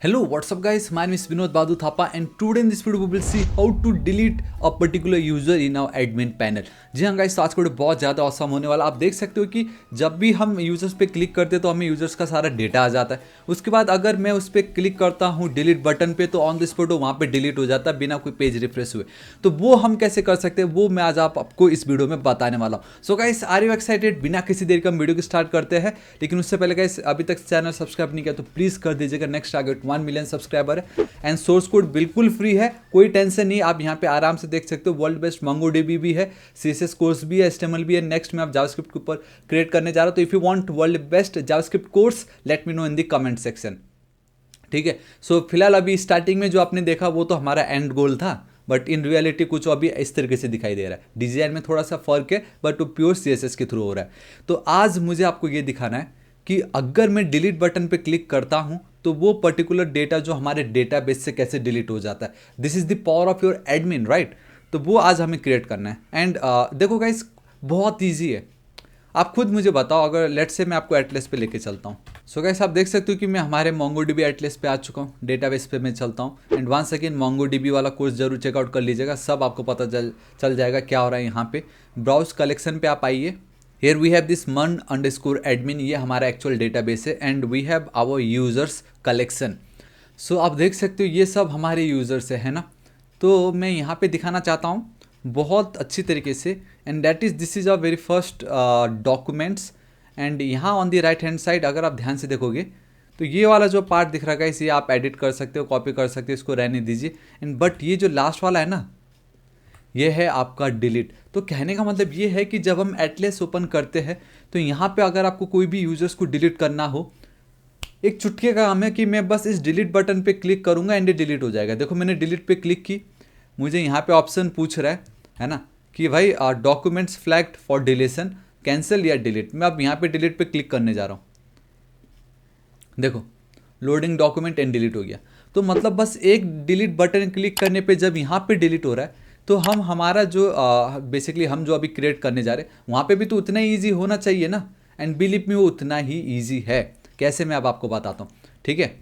Hello, what's up guys? My name is Vinod Badhu Thapa and today in this video we will see how to delete a particular user in our admin panel. जी हाँ guys, तो आज का video बहुत ज़्यादा awesome होने वाला। आप देख सकते हो कि जब भी हम यूजर्स पे क्लिक करते हैं तो हमें यूजर्स का सारा डेटा आ जाता है। उसके बाद अगर मैं उस पर क्लिक करता हूँ डिलीट बटन पे तो ऑन द स्पॉट वहाँ पे डिलीट हो जाता है बिना कोई पेज रिफ्रेश हुए। तो वो हम कैसे कर सकते हैं वो मैं आज आपको इस वीडियो में बताने वाला हूँ। So guys, are you excited? बिना किसी देर का हम वीडियो को स्टार्ट करते हैं, लेकिन उससे पहले गाइस अभी तक चैनल सब्सक्राइब नहीं किया तो प्लीज़ कर दीजिएगा। नेक्स्ट टारगेट 1 मिलियन सब्सक्राइबर है एंड सोर्स कोड बिल्कुल फ्री है, कोई टेंशन नहीं। आप यहाँ पे आराम से देख सकते हो, वर्ल्ड बेस्ट MongoDB भी है, CSS कोर्स भी है, HTML भी है। नेक्स्ट में आप जावास्क्रिप्ट के ऊपर क्रिएट करने जा रहे हो, तो if you want world best JavaScript course let me know in the comment section. ठीक है, सो फिलहाल अभी स्टार्टिंग में जो आपने देखा वो तो हमारा एंड गोल था, बट इन रियलिटी कुछ अभी इस तरीके से दिखाई दे रहा है। डिजाइन में थोड़ा सा फर्क है बट वो प्योर CSS के थ्रू हो रहा है। तो आज मुझे आपको ये दिखाना है कि अगर मैं डिलीट बटन पे क्लिक करता हूँ तो वो पर्टिकुलर डेटा जो हमारे डेटाबेस से कैसे डिलीट हो जाता है। This is the power of your admin, right? तो वो आज हमें क्रिएट करना है। एंड देखो गाइस, बहुत ईजी है। आप खुद मुझे बताओ, अगर लेट्स से मैं आपको एटलस पे लेके चलता हूँ। सो गाइस, आप देख सकते हो कि मैं हमारे MongoDB एटलस पे आ चुका हूँ। डेटाबेस पे मैं चलता हूँ एंड वंस अगेन MongoDB वाला कोर्स जरूर चेकआउट कर लीजिएगा, सब आपको पता चल जाएगा क्या हो रहा है यहाँ पे। ब्राउज कलेक्शन पे आप आइए। Here we have this mon_admin, ये हमारा एक्चुअल डेटाबेस है and we have our users collection. So आप देख सकते हो ये सब हमारे यूजर्स है ना। तो मैं यहाँ पे दिखाना चाहता हूँ बहुत अच्छी तरीके से, and that is this is a very first documents. And यहाँ on the right hand side अगर आप ध्यान से देखोगे तो ये वाला जो पार्ट दिख रहा है इसे आप एडिट कर सकते हो, कॉपी कर सकते हो, इसको रहने दीजिए। एंड बट ये जो लास्ट वाला है ना, ये है आपका डिलीट। तो कहने का मतलब ये है कि जब हम एटलस ओपन करते हैं तो यहाँ पे अगर आपको कोई भी यूजर्स को डिलीट करना हो, एक चुटकी का काम है कि मैं बस इस डिलीट बटन पे क्लिक करूँगा एंड ये डिलीट हो जाएगा। देखो मैंने डिलीट पे क्लिक की, मुझे यहाँ पे ऑप्शन पूछ रहा है ना, कि भाई documents flagged for deletion, cancel या डिलीट। मैं अब यहाँ पे डिलीट पे क्लिक करने जा रहा हूँ। देखो लोडिंग डॉक्यूमेंट एंड डिलीट हो गया। तो मतलब बस एक डिलीट बटन क्लिक करने पे जब यहाँ पे डिलीट हो रहा है तो हम हमारा जो बेसिकली हम जो अभी क्रिएट करने जा रहे हैं वहाँ पे भी तो उतना ही ईजी होना चाहिए ना। एंड बिलीव मी वो उतना ही ईजी है। कैसे, मैं अब आपको बताता हूँ, ठीक है।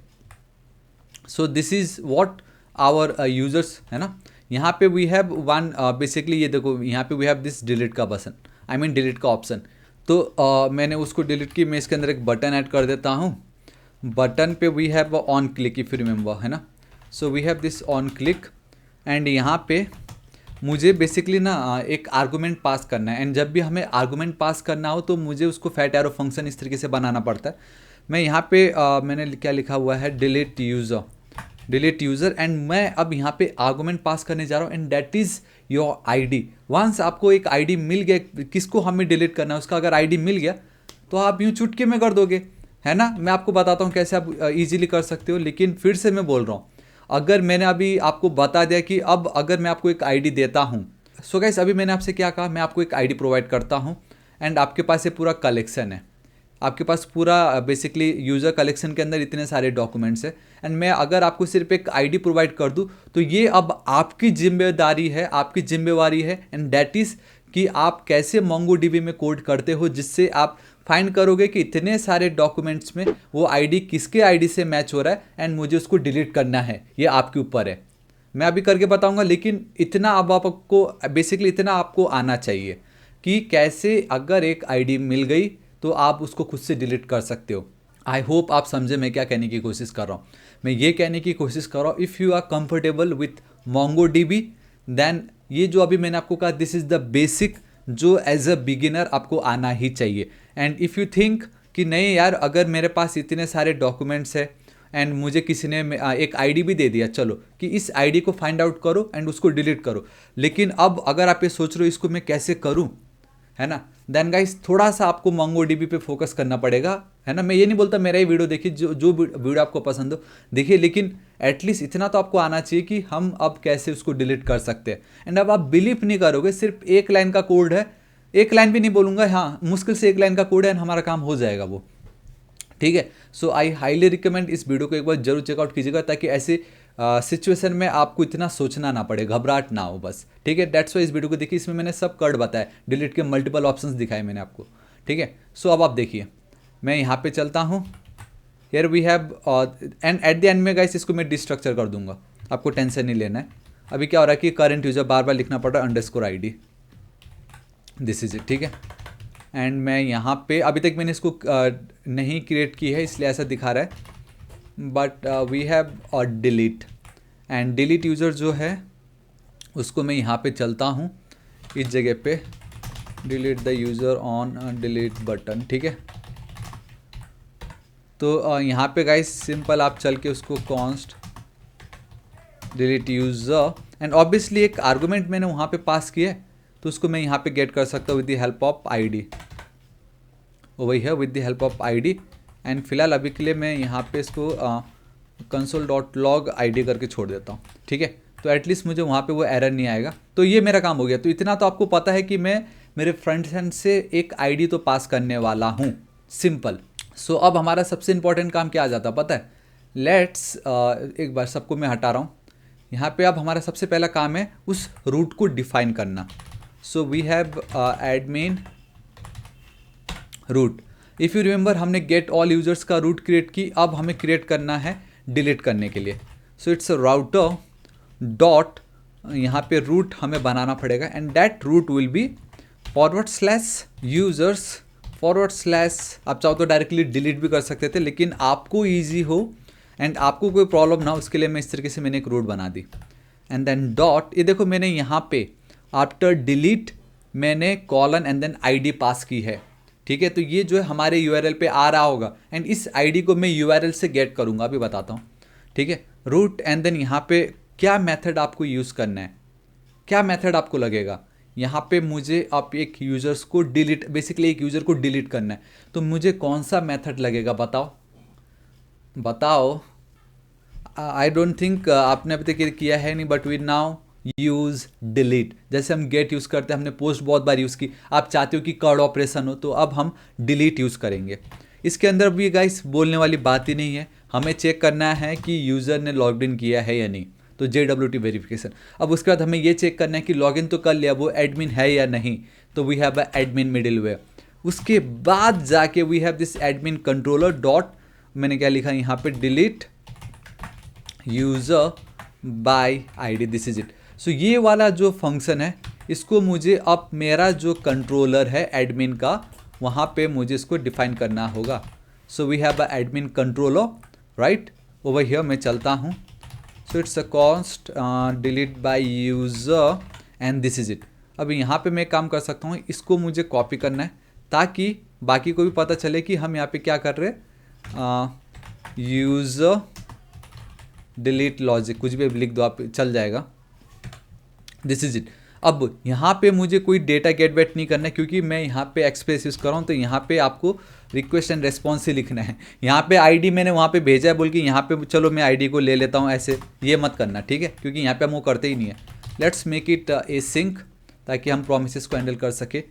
So this is what our users है ना। यहाँ पे वी हैव वन बेसिकली, ये देखो यहाँ पे वी हैव दिस डिलीट का बटन, आई मीन डिलीट का ऑप्शन। तो मैंने उसको डिलीट की, मैं इसके अंदर एक बटन ऐड कर देता हूँ। बटन पे we have on click, if you remember, है ना। So we have this on click and यहाँ पे मुझे बेसिकली ना एक आर्गूमेंट पास करना है। एंड जब भी हमें आर्गूमेंट पास करना हो तो मुझे उसको फैट एरो फंक्शन इस तरीके से बनाना पड़ता है। मैं यहाँ पे मैंने क्या लिखा हुआ है, डिलीट यूज़र एंड मैं अब यहाँ पे आर्गूमेंट पास करने जा रहा हूँ and that is your ID. Once आपको एक आईडी मिल गया, किसको हमें डिलीट करना है उसका अगर आईडी मिल गया तो आप यूँ चुटकी में कर दोगे, है ना। मैं आपको बताता हूँ कैसे आप इजीली कर सकते हो, लेकिन फिर से मैं बोल रहा हूँ, अगर मैंने अभी आपको बता दिया कि अब अगर मैं आपको एक आईडी देता हूँ, सो गाइस अभी मैंने आपसे क्या कहा, मैं आपको एक आईडी प्रोवाइड करता हूँ एंड आपके पास ये पूरा कलेक्शन है, आपके पास पूरा बेसिकली यूज़र कलेक्शन के अंदर इतने सारे डॉक्यूमेंट्स है। एंड मैं अगर आपको सिर्फ एक आईडी प्रोवाइड कर दूँ तो ये अब आपकी जिम्मेदारी है, आपकी जिम्मेवारी है, एंड दैट इज़ कि आप कैसे MongoDB में कोड करते हो जिससे आप फाइंड करोगे कि इतने सारे डॉक्यूमेंट्स में वो आईडी किसके आईडी से मैच हो रहा है एंड मुझे उसको डिलीट करना है। ये आपके ऊपर है, मैं अभी करके बताऊंगा, लेकिन इतना अब आपको बेसिकली इतना आपको आना चाहिए कि कैसे अगर एक आईडी मिल गई तो आप उसको खुद से डिलीट कर सकते हो। आई होप आप समझे मैं क्या कहने की कोशिश कर रहा हूँ। मैं ये कहने की कोशिश कर रहा हूँ, if you are comfortable with MongoDB then ये जो अभी मैंने आपको कहा दिस इज़ द बेसिक जो एज अ बिगिनर आपको आना ही चाहिए। एंड इफ़ यू थिंक कि नहीं यार, अगर मेरे पास इतने सारे डॉक्यूमेंट्स है एंड मुझे किसी ने एक आईडी भी दे दिया, चलो कि इस आईडी को फाइंड आउट करो एंड उसको डिलीट करो, लेकिन अब अगर आप ये सोच रहे हो इसको मैं कैसे करूँ, है ना, देन गाइस थोड़ा सा आपको MongoDB पे फोकस करना पड़ेगा, है ना। मैं ये नहीं बोलता मेरा ही वीडियो देखिए, जो वीडियो आपको पसंद हो देखिए, लेकिन एटलीस्ट इतना तो आपको आना चाहिए कि हम अब कैसे उसको डिलीट कर सकते हैं। एंड अब आप बिलीव नहीं करोगे, सिर्फ एक लाइन का कोड है, एक लाइन भी नहीं बोलूँगा, हाँ मुश्किल से एक लाइन का कोड है एंड हमारा काम हो जाएगा वो, ठीक है। सो आई हाईली रिकमेंड इस वीडियो को एक बार जरूर चेकआउट कीजिएगा ताकि ऐसे सिचुएशन में आपको इतना सोचना ना पड़े, घबराहट ना हो बस, ठीक है। दैट्स वाई इस वीडियो को देखिए, इसमें मैंने सब कर्ड बताया, डिलीट के मल्टीपल ऑप्शंस दिखाए मैंने आपको, ठीक है। सो अब आप देखिए, मैं यहाँ पे चलता हूँ here we have and at the end में गाइस इसको मैं डिस्ट्रक्चर कर दूंगा, आपको टेंशन नहीं लेना है। अभी क्या हो रहा है कि करंट यूजर बार बार लिखना पड़ रहा है underscore ID, this is it, ठीक है। एंड मैं यहाँ पे अभी तक मैंने इसको नहीं क्रिएट की है इसलिए ऐसा दिखा रहा है, but we have delete and delete user जो है उसको मैं यहाँ पे चलता हूँ इस जगह पे, delete the user on delete button, ठीक है। तो यहाँ पे गाइस सिंपल आप चल के उसको const delete user and obviously एक आर्गुमेंट मैंने वहाँ पे पास किया है तो उसको मैं यहाँ पे गेट कर सकता हूँ with the help of ID, वही है with the help of ID। And फिलहाल अभी के लिए मैं यहाँ पे इसको console.log ID करके छोड़ देता हूँ, ठीक है। तो एटलीस्ट मुझे वहाँ पे वो एरर नहीं आएगा। तो ये मेरा काम हो गया। तो इतना तो आपको पता है कि मैं मेरे फ्रंट एंड से एक ID तो पास करने वाला हूँ, सिंपल। सो अब हमारा सबसे इंपॉर्टेंट काम क्या आ जाता है पता है, लेट्स एक बार सबको मैं हटा रहा हूँ। यहाँ पे अब हमारा सबसे पहला काम है उस रूट को डिफाइन करना। So we have admin route. If you remember हमने गेट ऑल यूजर्स का रूट क्रिएट की, अब हमें क्रिएट करना है डिलीट करने के लिए। सो इट्स राउटर डॉट, यहाँ पे रूट हमें बनाना पड़ेगा and that route will be /users / आप चाहो तो डायरेक्टली डिलीट भी कर सकते थे, लेकिन आपको ईजी हो एंड आपको कोई प्रॉब्लम ना हो उसके लिए मैं इस तरीके से मैंने एक रूट बना दी। एंड देन डॉट, ये देखो मैंने यहाँ पे आफ्टर डिलीट मैंने कॉलन एंड देन ID पास की है, ठीक है। तो ये जो है हमारे URL पे आ रहा होगा एंड इस ID को मैं URL से गेट करूँगा, अभी बताता हूँ, ठीक है। रूट एंड देन यहाँ पे क्या मेथड आपको यूज़ करना है, क्या मेथड आपको लगेगा। यहाँ पे मुझे आप एक यूज़र्स को डिलीट, बेसिकली एक यूज़र को डिलीट करना है, तो मुझे कौन सा मेथड लगेगा बताओ बताओ। आई डोंट थिंक आपने अभी तक किया है नहीं, but we now use delete. जैसे हम गेट यूज़ करते हैं, हमने पोस्ट बहुत बार यूज़ की, आप चाहते हो कि कर्ड ऑपरेशन हो तो अब हम डिलीट यूज़ करेंगे। इसके अंदर भी गाइस बोलने वाली बात ही नहीं है, हमें चेक करना है कि यूज़र ने लॉग इन किया है या नहीं, तो JWT वेरिफिकेशन। अब उसके बाद हमें ये चेक करना है कि लॉगिन तो कर लिया, वो एडमिन है या नहीं, तो we have a admin middleware. उसके बाद जाके we have this admin controller dot, मैंने क्या लिखा यहाँ पे, delete user by ID, this is it. So ये वाला जो फंक्शन है इसको मुझे अब मेरा जो कंट्रोलर है एडमिन का, वहाँ पे मुझे इसको डिफाइन करना होगा। So we have a admin controller right over here, मैं चलता हूँ। So it's a const delete by user and this is it. अब यहाँ पे मैं काम कर सकता हूँ, इसको मुझे कॉपी करना है ताकि बाकी को भी पता चले कि हम यहाँ पे क्या कर रहे हैं। यूज़र डिलीट लॉजिक, कुछ भी लिख दो आप, चल जाएगा, दिस इज इट। अब यहाँ पे मुझे कोई डेटा गेट वेट नहीं करना है क्योंकि मैं यहाँ पे एक्सप्रेस यूज़ कर रहा हूँ, तो यहाँ पे आपको रिक्वेस्ट एंड रेस्पॉन्स ही लिखना है। यहाँ पे ID मैंने वहाँ पे भेजा है बोल के यहाँ पे चलो मैं ID को ले लेता हूँ, ऐसे ये मत करना, ठीक है, क्योंकि यहाँ पे हम वो करते ही नहीं है। Let's make it async ताकि हम प्रोमिसेस को हैंडल कर सके।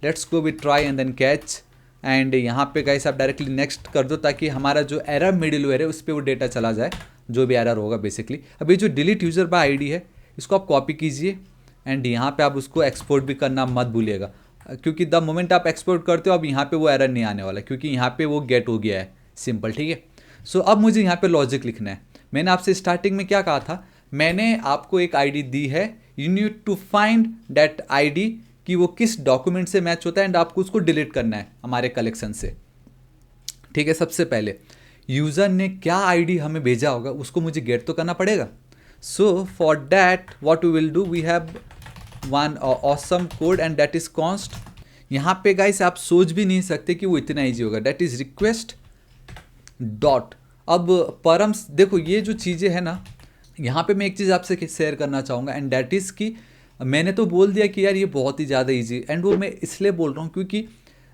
Let's go with try and then catch and यहाँ पे गाइस आप डायरेक्टली नेक्स्ट कर दो ताकि हमारा जो एरर मिडिलवेयर है उस पर वो डेटा चला जाए, जो भी एरर होगा बेसिकली। अभी जो डिलीट यूज़र बाय ID है इसको आप कॉपी कीजिए एंड यहाँ पे आप उसको एक्सपोर्ट भी करना मत भूलिएगा, क्योंकि द मोमेंट आप एक्सपोर्ट करते हो अब यहाँ पे वो एरर नहीं आने वाला क्योंकि यहाँ पे वो गेट हो गया है, सिंपल, ठीक है। सो अब मुझे यहाँ पे लॉजिक लिखना है। मैंने आपसे स्टार्टिंग में क्या कहा था, मैंने आपको एक ID दी है, you need to find that ID कि वो किस डॉक्यूमेंट से मैच होता है एंड आपको उसको डिलीट करना है हमारे कलेक्शन से, ठीक है। सबसे पहले यूज़र ने क्या ID हमें भेजा होगा उसको मुझे गेट तो करना पड़ेगा। So for that what we will do, we have one awesome code and that is const. यहाँ पे गाइस आप सोच भी नहीं सकते कि वो इतना ईजी होगा, दैट इज रिक्वेस्ट डॉट। अब परम्स, देखो ये जो चीज़ें हैं ना, यहाँ पे मैं एक चीज़ आपसे शेयर करना चाहूँगा एंड दैट इज़ कि मैंने तो बोल दिया कि यार ये बहुत ही ज़्यादा ईजी, एंड वो मैं इसलिए बोल रहा हूँ क्योंकि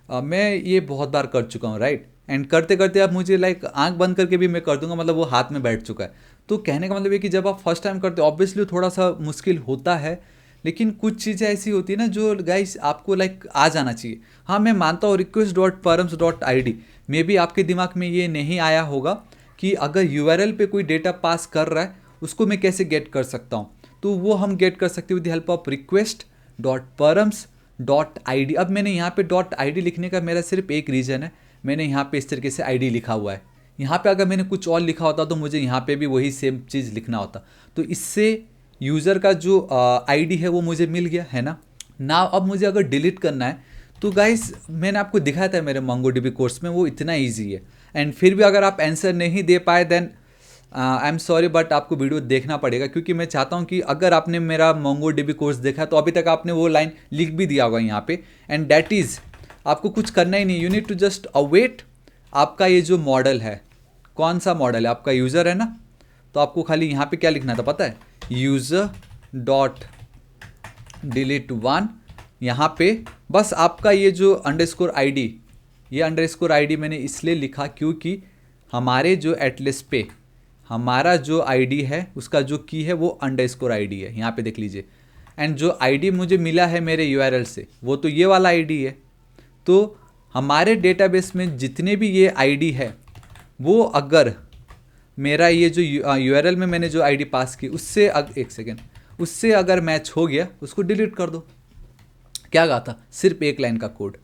मैं ये बहुत बार कर चुका हूँ, राइट। एंड करते करते अब मुझे लाइक आंख बंद करके भी मैं कर दूंगा, मतलब वो हाथ में बैठ चुका है। तो कहने का मतलब ये कि जब आप फर्स्ट टाइम करते हो ऑब्वियसली थोड़ा सा मुश्किल होता है, लेकिन कुछ चीज़ें ऐसी होती है ना जो गाइस आपको लाइक आ जाना चाहिए। हाँ मैं मानता हूँ request.params.id में भी आपके दिमाग में ये नहीं आया होगा कि अगर URL पे कोई डेटा पास कर रहा है उसको मैं कैसे गेट कर सकता हूँ, तो वो हम गेट कर सकते हैं with the help of request.params.id। अब मैंने यहाँ पे .id लिखने का मेरा सिर्फ एक रीज़न है, मैंने यहाँ पे इस तरीके से ID लिखा हुआ है, यहाँ पे अगर मैंने कुछ और लिखा होता तो मुझे यहाँ पे भी वही सेम चीज़ लिखना होता। तो इससे यूज़र का जो आईडी है वो मुझे मिल गया है ना। अब मुझे अगर डिलीट करना है तो गाइस मैंने आपको दिखाया था मेरे मोंगोडीबी कोर्स में, वो इतना ईजी है। एंड फिर भी अगर आप आंसर नहीं दे पाए then I am sorry, but आपको वीडियो देखना पड़ेगा, क्योंकि मैं चाहता हूँ कि अगर आपने मेरा मोंगोडीबी कोर्स देखा तो अभी तक आपने वो लाइन लिख भी दिया होगा यहाँ पे। एंड दैट इज़ आपको कुछ करना ही नहीं, you need to just await आपका ये जो मॉडल है, कौन सा मॉडल है आपका, यूज़र है ना। तो आपको खाली यहाँ पे क्या लिखना था पता है, यूज़र डॉट डिलीट वन। यहाँ पे बस आपका ये जो अंडरस्कोर आईडी, ये अंडरस्कोर आईडी मैंने इसलिए लिखा क्योंकि हमारे जो एटलस पे हमारा जो आईडी है उसका जो की है वो अंडरस्कोर आईडी है, यहाँ पे देख लीजिए। एंड जो आईडी मुझे मिला है मेरे यूआरएल से वो तो ये वाला आईडी है। तो हमारे डेटाबेस में जितने भी ये आईडी है वो अगर मेरा ये जो यूआरएल में मैंने जो आईडी पास की उससे एक सेकेंड, उससे अगर मैच हो गया उसको डिलीट कर दो। क्या कहा था, सिर्फ एक लाइन का कोड,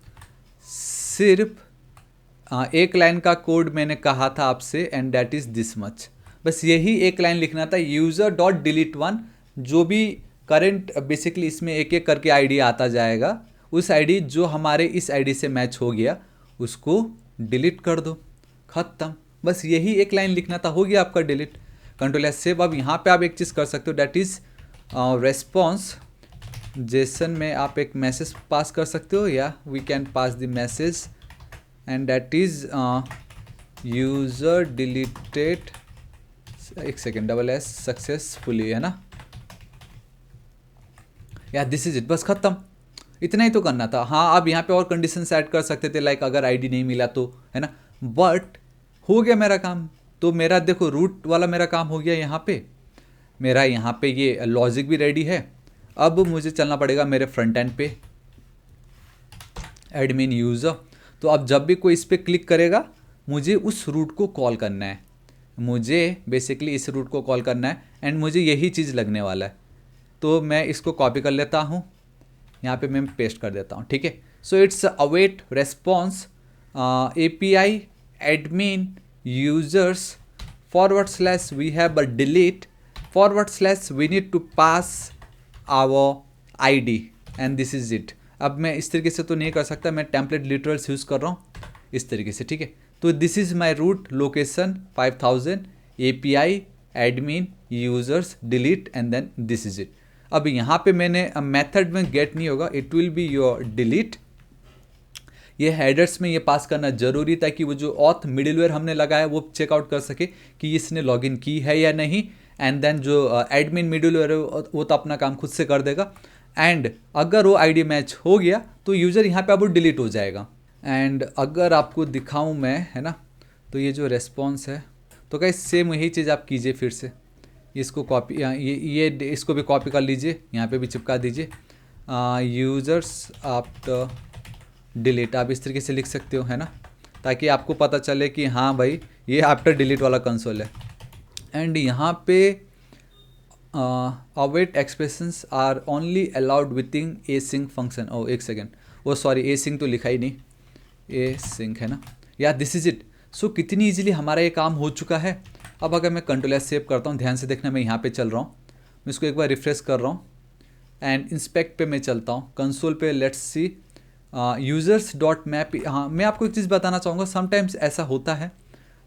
सिर्फ एक लाइन का कोड मैंने कहा था आपसे, and that is this much. बस यही एक लाइन लिखना था, यूज़र डॉट डिलीट वन। जो भी करंट बेसिकली इसमें एक एक करके आईडी आता जाएगा, उस आईडी जो हमारे इस आईडी से मैच हो गया उसको डिलीट कर दो, ख़त्म। बस यही एक लाइन लिखना था, हो गया आपका डिलीट। Control S save. अब यहाँ पे आप एक चीज़ कर सकते हो, डैट इज़ रेस्पॉन्स जेसन में आप एक मैसेज पास कर सकते हो, या we can pass the message and that is user deleted, एक सेकेंड, डबल एस सक्सेसफुली, है ना, या दिस इज इट, बस खत्म। इतना ही तो करना था। हाँ, आप यहाँ पे और कंडीशन ऐड कर सकते थे, लाइक अगर आईडी नहीं मिला तो, है ना, बट हो गया मेरा काम। तो मेरा देखो रूट वाला मेरा काम हो गया, यहाँ पे मेरा यहाँ पे ये लॉजिक भी रेडी है। अब मुझे चलना पड़ेगा मेरे फ्रंट एंड पे, एडमिन यूज़र। तो अब जब भी कोई इस पर क्लिक करेगा मुझे उस रूट को कॉल करना है, मुझे बेसिकली इस रूट को कॉल करना है, एंड मुझे यही चीज़ लगने वाला है। तो मैं इसको कॉपी कर लेता हूँ, यहाँ पे मैं पेस्ट कर देता हूँ, ठीक है। So it's await response API admin users / we have a delete / we need to pass our ID and this is it। अब मैं इस तरीके से तो नहीं कर सकता, मैं टेम्पलेट लिटरल्स यूज़ कर रहा हूँ इस तरीके से, ठीक है। तो this is my route location 5000 API admin users delete and then this is it. अब यहाँ पे मैंने मेथड में गेट नहीं होगा, it will be your delete. ये हेडर्स में ये पास करना जरूरी ताकि वो जो ऑथ मिडिलवेयर हमने लगाया वो चेकआउट कर सके कि इसने लॉगिन की है या नहीं। एंड देन जो एडमिन मिडिलवेयर है वो तो अपना काम खुद से कर देगा। एंड अगर वो आईडी मैच हो गया तो यूज़र यहाँ पे अब वो डिलीट हो जाएगा। एंड अगर आपको दिखाऊं मैं, है ना, तो ये जो रेस्पॉन्स है, तो गाइस सेम यही चीज़ आप कीजिए फिर से, इसको कॉपी, ये इसको भी कॉपी कर लीजिए, यहाँ पे भी चिपका दीजिए। यूज़र्स आफ्टर डिलीट आप इस तरीके से लिख सकते हो, है ना, ताकि आपको पता चले कि हाँ भाई ये आफ्टर डिलीट वाला कंसोल है। एंड यहाँ पे await expressions are only allowed within async function. Oh एक सेकेंड, वो सॉरी एसिंक तो लिखा ही नहीं, एसिंक है ना, या दिस इज इट। सो कितनी इजीली हमारा ये काम हो चुका है। अब अगर मैं कंट्रोल एस सेव करता हूँ, ध्यान से देखना, मैं यहाँ पे चल रहा हूँ, मैं इसको एक बार रिफ्रेश कर रहा हूँ एंड इंस्पेक्ट पे मैं चलता हूँ, कंसोल पे let's see users dot map. हाँ, मैं आपको एक चीज़ बताना चाहूँगा, समटाइम्स ऐसा होता है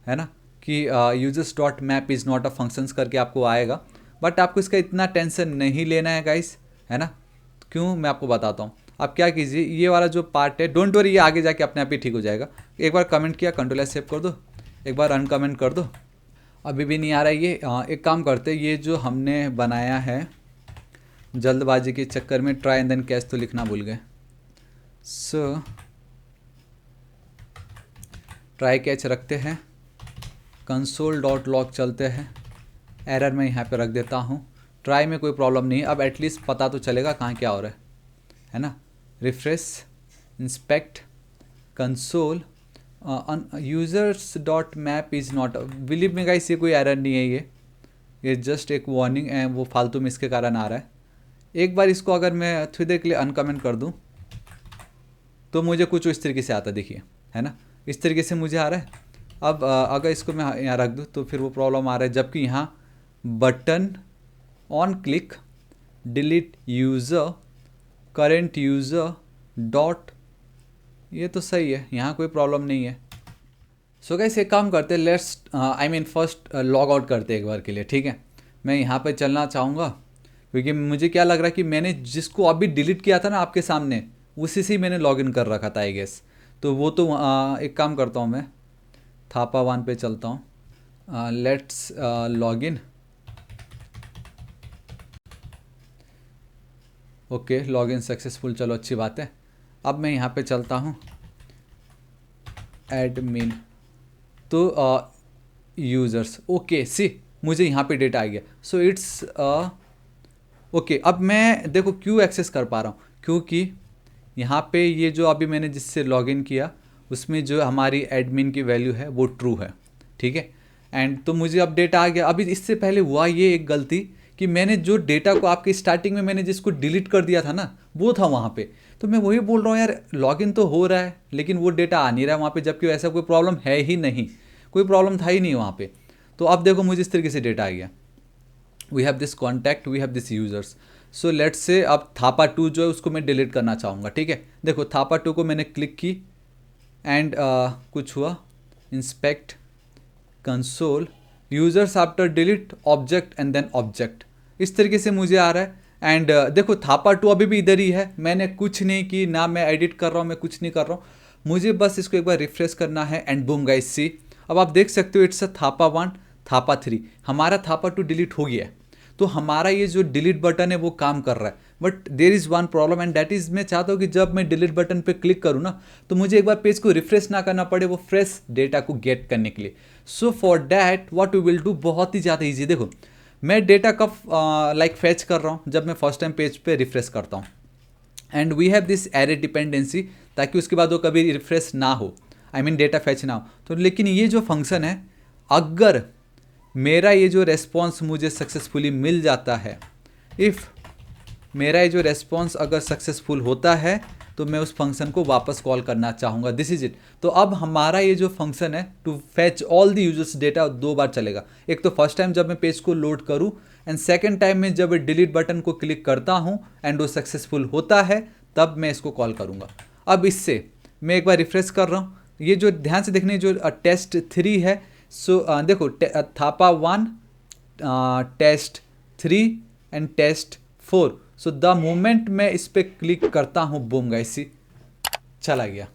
ना, कि users dot map is not a functions करके आपको आएगा, बट आपको इसका इतना टेंशन नहीं लेना है गाइस, है ना। क्यों, मैं आपको बताता हूँ। आप क्या कीजिए, ये वाला जो पार्ट है, डोंट वरी, ये आगे जाके अपने आप ही ठीक हो जाएगा। एक बार कमेंट किया, कंट्रोल एस सेव कर दो, एक बार अनकमेंट कर दो, अभी भी नहीं आ रहा है ये। एक काम करते, ये जो हमने बनाया है जल्दबाजी के चक्कर में ट्राई एंड देन कैच तो लिखना भूल गए। सो ट्राई कैच रखते हैं, कंसोल डॉट लॉग चलते हैं, एरर मैं यहाँ पे रख देता हूँ। ट्राई में कोई प्रॉब्लम नहीं है, अब एटलीस्ट पता तो चलेगा कहाँ क्या हो रहा है ना। Refresh, inspect, console, users dot map is not, believe में गाइस ये कोई एरर नहीं है, ये जस्ट एक वार्निंग है, वो फालतू में इसके कारण आ रहा है। एक बार इसको अगर मैं थोड़ी देर के लिए अनकमेंट कर दूँ तो मुझे कुछ इस तरीके से आता, देखिए, है ना, इस तरीके से मुझे आ रहा है। अब अगर इसको मैं यहाँ रख दूँ तो फिर वो प्रॉब्लम आ रहा है, जबकि यहाँ button on click delete user current user dot, ये तो सही है, यहाँ कोई प्रॉब्लम नहीं है। सो गाइस एक काम करते हैं, लेट्स फर्स्ट लॉग आउट करते हैं एक बार के लिए, ठीक है। मैं यहाँ पे चलना चाहूँगा क्योंकि मुझे क्या लग रहा है कि मैंने जिसको अभी डिलीट किया था ना आपके सामने, उसी से ही मैंने लॉगिन कर रखा था आई गेस। तो वो तो एक काम करता हूँ, मैं थापा 1 पे चलता हूँ। Let's login. Okay, login successful, चलो अच्छी बात है। अब मैं यहाँ पे चलता हूँ एडमिन, तो यूज़र्स, ओके सी मुझे यहाँ पे डेटा आ गया। So it's okay. अब मैं देखो क्यों एक्सेस कर पा रहा हूँ, क्योंकि यहाँ पे ये जो अभी मैंने जिससे लॉगिन किया उसमें जो हमारी एडमिन की वैल्यू है वो ट्रू है, ठीक है। एंड तो मुझे अब डेटा आ गया। अभी इससे पहले हुआ ये एक गलती कि मैंने जो डेटा को आपकी स्टार्टिंग में मैंने जिसको डिलीट कर दिया था ना, वो था वहाँ पे। तो मैं वही बोल रहा हूँ यार, लॉगिन तो हो रहा है लेकिन वो डेटा आ नहीं रहा है वहाँ पे, जबकि ऐसा कोई प्रॉब्लम है ही नहीं, कोई प्रॉब्लम था ही नहीं वहाँ पे। तो अब देखो मुझे इस तरीके से डेटा आ गया, we have this contact, we have this users. So let's say अब थापा 2 जो है उसको मैं डिलीट करना चाहूँगा, ठीक है। देखो थापा 2 को मैंने क्लिक की एंड कुछ हुआ, inspect console users after delete object and then object, इस तरीके से मुझे आ रहा है। एंड देखो थापा 2 अभी भी इधर ही है, मैंने कुछ नहीं की ना, मैं एडिट कर रहा हूँ, मैं कुछ नहीं कर रहा हूँ, मुझे बस इसको एक बार रिफ्रेश करना है एंड बूम गाइस सी। अब आप देख सकते हो इट्स अ थापा 1 थापा 3, हमारा थापा 2 डिलीट हो गया है। तो हमारा ये जो डिलीट बटन है वो काम कर रहा है, but there is one problem and that is मैं चाहता हूँ कि जब मैं डिलीट बटन पे क्लिक करूँ ना तो मुझे एक बार पेज को रिफ्रेश ना करना पड़े वो फ्रेश डेटा को गेट करने के लिए। So for that what we will do, बहुत ही ज़्यादा ईजी। देखो मैं डेटा कब लाइक फैच कर रहा हूँ, जब मैं फर्स्ट टाइम पेज पे रिफ्रेश करता हूँ and we have this array dependency, ताकि उसके बाद वो कभी रिफ्रेश ना हो, आई मीन डेटा फैच ना हो। तो लेकिन ये जो फंक्शन है, अगर मेरा ये जो रेस्पॉन्स मुझे सक्सेसफुली मिल जाता है, इफ़ मेरा ये जो रेस्पॉन्स अगर सक्सेसफुल होता है तो मैं उस फंक्शन को वापस कॉल करना चाहूँगा, दिस इज इट। तो अब हमारा ये जो फंक्शन है to fetch all the users data 2 बार चलेगा। एक तो फर्स्ट टाइम जब मैं पेज को लोड करूँ एंड सेकेंड टाइम में जब डिलीट बटन को क्लिक करता हूँ एंड वो सक्सेसफुल होता है तब मैं इसको कॉल करूँगा। अब इससे मैं एक बार रिफ्रेश कर रहा हूँ, ये जो ध्यान से देखने जो टेस्ट 3 है, सो देखो Thapa 1 test 3 and test 4। So the moment मैं इस पर क्लिक करता हूँ, बूम गाइस सी चला गया।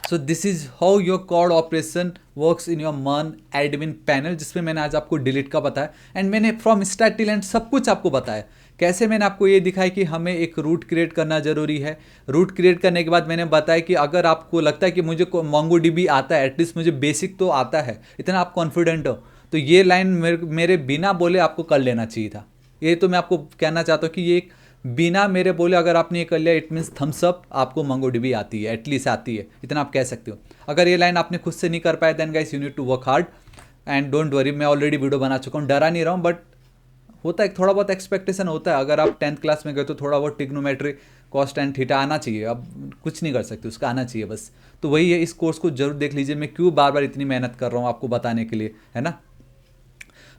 So this is how your CRUD operation works in your मन एडमिन पैनल, जिसमें मैंने आज आपको डिलीट का बताया एंड मैंने फ्रॉम स्टार्ट टिल एंड सब कुछ आपको बताया। कैसे मैंने आपको ये दिखाया कि हमें एक रूट क्रिएट करना जरूरी है। रूट क्रिएट करने के बाद मैंने बताया कि अगर आपको लगता है कि मुझे MongoDB आता है, एटलीस्ट मुझे बेसिक तो आता है, इतना आप कॉन्फिडेंट हो, तो ये लाइन मेरे बिना बोले आपको कर लेना चाहिए था। ये तो मैं आपको कहना चाहता हूँ कि ये बिना मेरे बोले अगर आपने ये कर लिया, इट मीन्स थम्स अप, आपको MongoDB आती है, एटलीस्ट आती है, इतना आप कह सकते हो। अगर ये लाइन आपने खुद से नहीं कर पाया then guys you need to work hard and don't worry, मैं ऑलरेडी वीडियो बना चुका हूँ, डरा नहीं रहा हूँ, बट होता है थोड़ा बहुत एक्सपेक्टेशन होता है। अगर आप 10th क्लास में गए तो थोड़ा बहुत ट्रिग्नोमेट्री कॉस्ट एंड थीटा आना चाहिए, अब कुछ नहीं कर सकते, उसका आना चाहिए बस। तो वही है, इस कोर्स को जरूर देख लीजिए, मैं क्यों बार बार इतनी मेहनत कर रहा हूँ आपको बताने के लिए, है ना।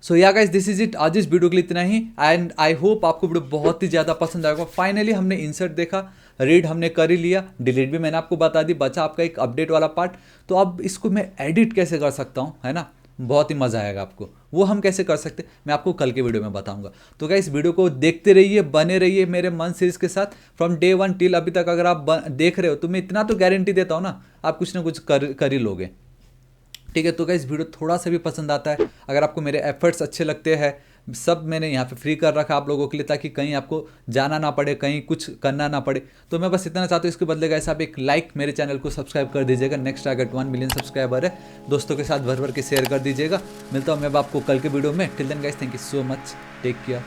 सो या गाइस दिस इज इट, आज इस वीडियो के लिए इतना ही एंड आई होप आपको वीडियो बहुत ही ज़्यादा पसंद आएगा। फाइनली हमने इंसर्ट देखा, रीड हमने कर ही लिया, डिलीट भी मैंने आपको बता दी, बचा आपका एक अपडेट वाला पार्ट। तो अब इसको मैं एडिट कैसे कर सकता हूँ, है ना, बहुत ही मज़ा आएगा आपको। वो हम कैसे कर सकते हैं मैं आपको कल के वीडियो में बताऊंगा। तो गाइस वीडियो को देखते रहिए, बने रहिए मेरे मन सीरीज के साथ फ्रॉम डे 1 टिल अभी तक। अगर आप देख रहे हो तो मैं इतना तो गारंटी देता हूँ ना, आप कुछ ना कुछ कर ही लोगे, ठीक है। तो गाइस वीडियो थोड़ा सा भी पसंद आता है, अगर आपको मेरे एफर्ट्स अच्छे लगते हैं, सब मैंने यहाँ पे फ्री कर रखा आप लोगों के लिए, ताकि कहीं आपको जाना ना पड़े, कहीं कुछ करना ना पड़े। तो मैं बस इतना चाहता हूँ, इसके बदले गाइस आप एक लाइक मेरे चैनल को सब्सक्राइब कर दीजिएगा। नेक्स्ट टारगेट 1 मिलियन सब्सक्राइबर है, दोस्तों के साथ भर भर के शेयर कर दीजिएगा। मिलता हूँ मैं आपको कल के वीडियो में, till then guys thank you so much, take care.